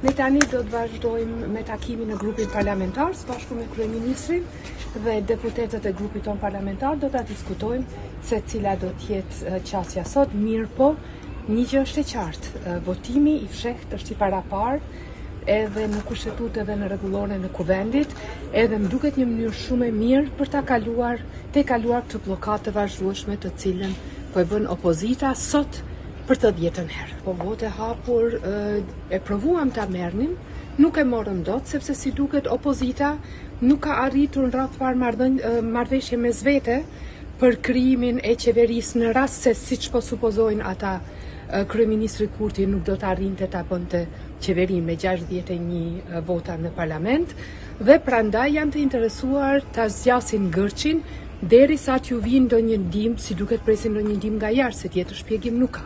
Ne tani do të vazhdojmë me takimin në grupin parlamentar së bashku me kryeministrin dhe deputetët e grupit ton parlamentar do ta diskutojmë se cila do të jetë qasja sot. Mirë po, një gjë është e qartë, votimi i fshehtë është i paraparë edhe në kushtetutë edhe në rregullore në kuvendit, edhe më duket një mënyrë shumë e mirë për të kaluar këtë bllokatë të vazhdueshme të cilën po e bën opozita sot për të 10ën herë. Po vote hapur e provuam ta merrnim, nuk e morëm dot sepse si duket opozita nuk ka arritur në radhë parë marrëveshje mes vete për krijimin e qeverisë në rast se siç po supozojnë ata kryeministri Kurti nuk do të arrinte ta bënte qeverinë me 61 vota në parlament dhe prandaj janë të interesuar ta zgjasin gërçin derisa t'ju vinë ndonjë ndihmë, si duket presin ndonjë ndihmë nga jashtë, se tjetër shpjegim nuk ka.